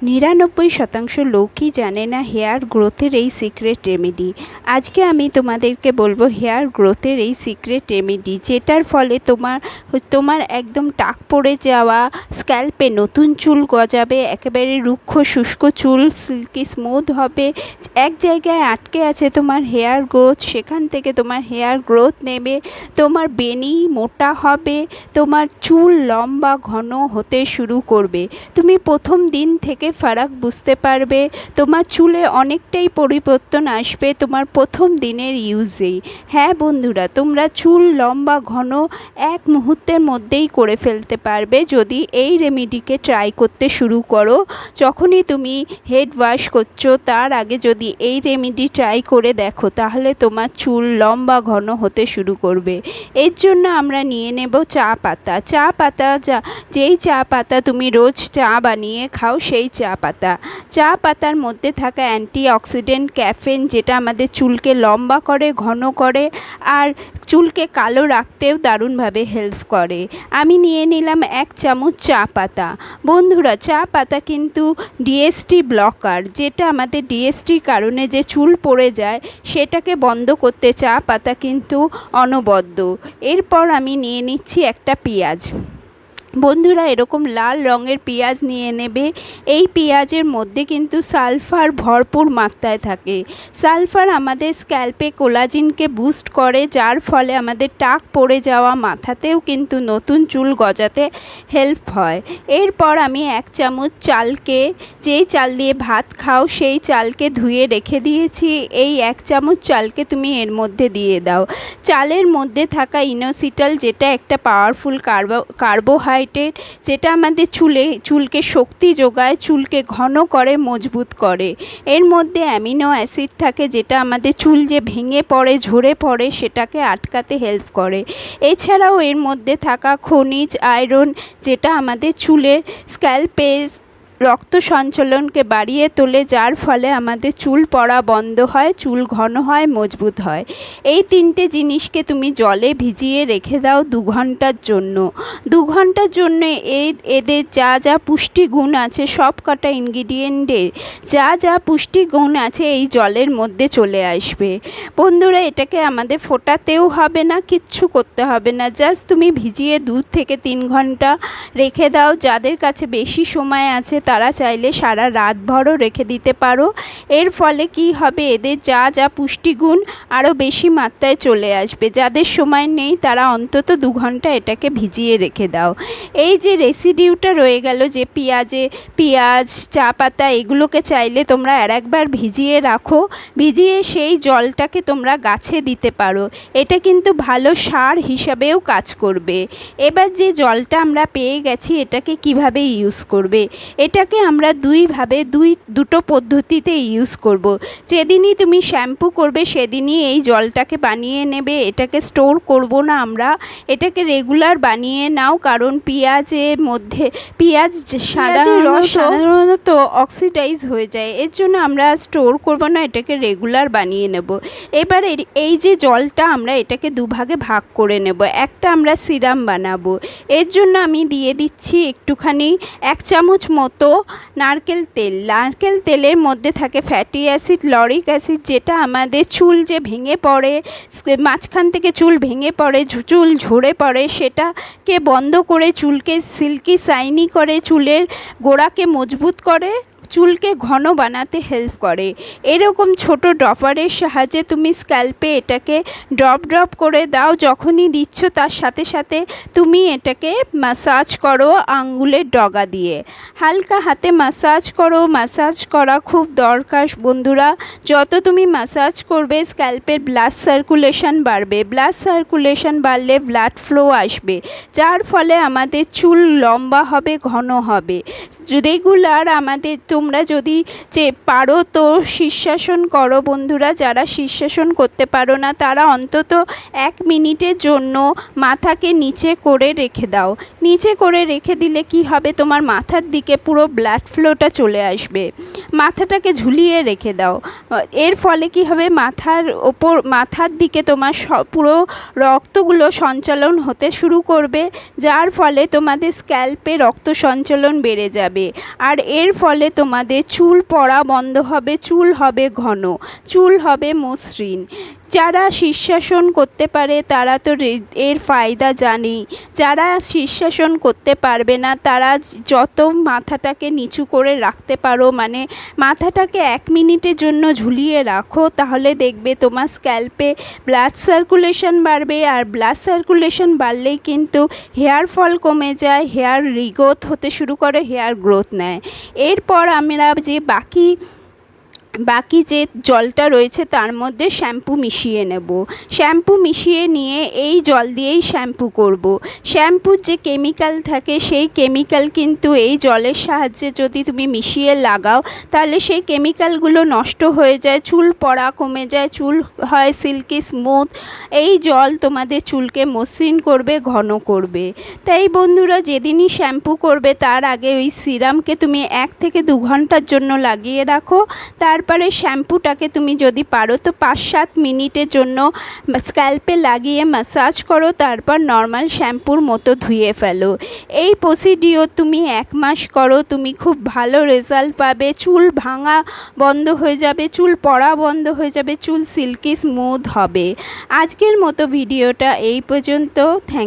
৯৯% লোকই জানে না হেয়ার গ্রোথের এই সিক্রেট রেমেডি। আজকে আমি তোমাদেরকে বলবো হেয়ার গ্রোথের এই সিক্রেট রেমেডি, যেটার ফলে তোমার একদম টাক পড়ে যাওয়া স্ক্যাল্পে নতুন চুল গজাবে, একেবারে রুক্ষ শুষ্ক চুল সিল্কি স্মুথ হবে। এক জায়গায় আটকে আছে তোমার হেয়ার গ্রোথ, সেখান থেকে তোমার হেয়ার গ্রোথ নেবে, তোমার বেনি মোটা হবে, তোমার চুল লম্বা ঘন হতে শুরু করবে। তুমি প্রথম দিন থেকে ফারাক বুঝতে পারবে, তোমার চুলে অনেকটাই পরিবর্তন আসবে তোমার প্রথম দিনের ইউজেই। হ্যাঁ বন্ধুরা, তোমরা চুল লম্বা ঘন এক মুহূর্তের মধ্যেই করে ফেলতে পারবে যদি এই রেমেডিকে ট্রাই করতে শুরু করো। যখনই তুমি হেড ওয়াশ করছো তার আগে যদি এই রেমেডি ট্রাই করে দেখো, তাহলে তোমার চুল লম্বা ঘন হতে শুরু করবে। এর জন্য আমরা নিয়ে নেব চা পাতা। যেই চা পাতা তুমি রোজ চা বানিয়ে খাও সেই চা পাতার মধ্যে থাকা অ্যান্টিঅক্সিডেন্ট ক্যাফেন, যেটা আমাদের চুলকে লম্বা করে, ঘন করে, আর চুলকে কালো রাখতেও দারুণভাবে হেল্প করে। আমি নিয়ে নিলাম 1 চামচ চা পাতা। বন্ধুরা, চা পাতা কিন্তু ডিএসটি ব্লকার, যেটা আমাদের ডিএসটির কারণে যে চুল পড়ে যায় সেটাকে বন্ধ করতে চা পাতা কিন্তু অনবদ্য। এরপর আমি নিয়ে নিচ্ছি একটা পেঁয়াজ। বন্ধুরা, এরকম লাল রঙের পেঁয়াজ নিয়ে নেবে। এই পেঁয়াজের মধ্যে কিন্তু সালফার ভরপুর মাত্রায় থাকে। সালফার আমাদের স্ক্যাল্পে কোলাজিনকে বুস্ট করে, যার ফলে আমাদের টাক পড়ে যাওয়া মাথাতেও কিন্তু নতুন চুল গজাতে হেল্প হয়। এরপর আমি 1 চামচ চালকে, যেই চাল দিয়ে ভাত খাও সেই চালকে ধুয়ে রেখে দিয়েছি, এই 1 চামচ চালকে তুমি এর মধ্যে দিয়ে দাও। চালের মধ্যে থাকা ইনোসিটাল, যেটা একটা পাওয়ারফুল কার্বোহাইড্রেট, যেটা আমাদের চুলকে শক্তি যোগায়, চুলকে ঘন করে, মজবুত করে। এর মধ্যে অ্যামিনো অ্যাসিড থাকে, যেটা আমাদের চুল যে ভেঙে পড়ে, ঝরে পড়ে, সেটাকে আটকাতে হেল্প করে। এছাড়াও এর মধ্যে থাকা খনিজ আয়রন, যেটা আমাদের স্ক্যাল্পে রক্ত সঞ্চালনকে বাড়িয়ে তোলে, যার ফলে আমাদের চুল পড়া বন্ধ হয়, চুল ঘন হয়, মজবুত হয়। এই 3টে জিনিসকে তুমি জলে ভিজিয়ে রেখে দাও 2 ঘন্টার জন্য। 2 ঘন্টার জন্য এদের যা যা পুষ্টিগুণ আছে, সব কটা ইনগ্রিডিয়েন্টের যা যা পুষ্টিগুণ আছে এই জলের মধ্যে চলে আসবে। বন্ধুরা, এটাকে আমাদের ফোটাতেও হবে না, কিচ্ছু করতে হবে না, জাস্ট তুমি ভিজিয়ে 2 থেকে 3 ঘন্টা রেখে দাও। যাদের কাছে বেশি সময় আছে তারা চাইলে সারা রাতভরও রেখে দিতে পারো। এর ফলে কি হবে, এদের যা যা পুষ্টিগুণ আরও বেশি মাত্রায় চলে আসবে। যাদের সময় নেই তারা অন্তত 2 ঘন্টা এটাকে ভিজিয়ে রেখে দাও। এই যে রেসিডিউটা রয়ে গেল, যে পেঁয়াজ, চা পাতা, এগুলোকে চাইলে তোমরা আরেকবার ভিজিয়ে রাখো। ভিজিয়ে সেই জলটাকে তোমরা গাছে দিতে পারো। এটা কিন্তু ভালো সার হিসাবেও কাজ করবে। এবার যে জলটা আমরা পেয়ে গেছি, এটাকে কিভাবে ইউজ করবে, এটাকে আমরা দুটো পদ্ধতিতে ইউজ করব। যেদিনই তুমি শ্যাম্পু করবে সেদিনই এই জলটাকে বানিয়ে নেবে। এটাকে স্টোর করব না আমরা, এটাকে রেগুলার বানিয়ে নাও, কারণ পেঁয়াজ সাধারণত অক্সিডাইজ হয়ে যায়, এর জন্য আমরা স্টোর করব না, এটাকে রেগুলার বানিয়ে নেব। এবার এই যে জলটা আমরা এটাকে 2 ভাগে ভাগ করে নেব। একটা আমরা সিরাম বানাবো। এর জন্য আমি দিয়ে দিচ্ছি একটুখানি 1 চামচ মতো নারকেল তেলের মধ্যে থাকে ফ্যাটি অ্যাসিড, লরিক অ্যাসিড, যেটা আমাদের চুল যে ভেঙে পড়ে, মাঝখান থেকে চুল ভেঙে পড়ে, চুল ঝরে পড়ে, সেটাকে বন্ধ করে চুলকে সিল্কি শাইনি করে, চুলের গোড়াকে মজবুত করে, চুলকে ঘন বানাতে হেল্প করে। এরকম ছোট ড্রপারের সাহায্যে তুমি স্ক্যাল্পে এটাকে ড্রপ করে দাও। যখনই দিচ্ছ তার সাথে সাথে তুমি এটাকে ম্যাসাজ করো আঙ্গুলের ডগা দিয়ে, হালকা হাতে ম্যাসাজ করো। ম্যাসাজ করা খুব দরকার বন্ধুরা। যত তুমি ম্যাসাজ করবে স্ক্যাল্পের ব্লাড সার্কুলেশন বাড়বে। ব্লাড সার্কুলেশন বাড়লে ব্লাড ফ্লো আসবে, যার ফলে আমাদের চুল লম্বা হবে, ঘন হবে। রেগুলার তোমরা যদি পারো তো শীর্ষাসন করো বন্ধুরা। যারা শীর্ষাসন করতে পারো না তারা অন্তত 1 মিনিটের জন্য মাথাকে নিচে করে রেখে দাও। নিচে করে রেখে দিলে কি হবে, তোমার মাথার দিকে পুরো ব্লাড ফ্লোটা চলে আসবে। মাথাটাকে ঝুলিয়ে রেখে দাও। এর ফলে কি হবে, মাথার দিকে তোমার পুরো রক্তগুলো সঞ্চালন হতে শুরু করবে, যার ফলে তোমাদের স্ক্যাল্পে রক্ত সঞ্চালন বেড়ে যাবে। আর এর ফলে তোমাদের চুল পড়া বন্ধ হবে, চুল হবে ঘন, চুল হবে মসৃণ। যারা শীর্ষাসন করতে পারে তারা তো এর ফায়দা জানেই। যারা শীর্ষাসন করতে পারবে না তারা যত মাথাটাকে নিচু করে রাখতে পারো, মানে মাথাটাকে 1 মিনিটের জন্য ঝুলিয়ে রাখো, তাহলে দেখবে তোমার স্ক্যাল্পে ব্লাড সার্কুলেশন বাড়বে। আর ব্লাড সার্কুলেশন বাড়লেই কিন্তু হেয়ার ফল কমে যায়, হেয়ার রিগ্রোথ হতে শুরু করে, হেয়ার গ্রোথ নেয়। এরপর আমরা যে বাকি যে জলটা রয়েছে তার মধ্যে শ্যাম্পু মিশিয়ে নেব। শ্যাম্পু মিশিয়ে নিয়ে এই জল দিয়েই শ্যাম্পু করব। শ্যাম্পুর যে কেমিক্যাল থাকে সেই কেমিক্যাল কিন্তু এই জলের সাহায্যে যদি তুমি মিশিয়ে লাগাও তাহলে সেই কেমিক্যালগুলো নষ্ট হয়ে যায়, চুল পড়া কমে যায়, চুল হয় সিল্কি স্মুথ। এই জল তোমাদের চুলকে মসৃণ করবে, ঘন করবে। তাই বন্ধুরা, যেদিনই শ্যাম্পু করবে তার আগে ওই সিরামকে তুমি 1 থেকে 2 ঘন্টার জন্য লাগিয়ে রাখো। তারপরে শ্যাম্পুটাকে তুমি যদি পারো তো 5-7 মিনিটের জন্য স্ক্যাল্পে লাগিয়ে ম্যাসাজ করো, তারপর নর্মাল শ্যাম্পুর মতো ধুয়ে ফেলো। এই প্রসিডিওর তুমি 1 মাস করো, তুমি খুব ভালো রেজাল্ট পাবে। চুল ভাঙা বন্ধ হয়ে যাবে, চুল পড়া বন্ধ হয়ে যাবে, চুল সিল্কি স্মুথ হবে। আজকের মতো ভিডিওটা এই পর্যন্ত। থ্যাংক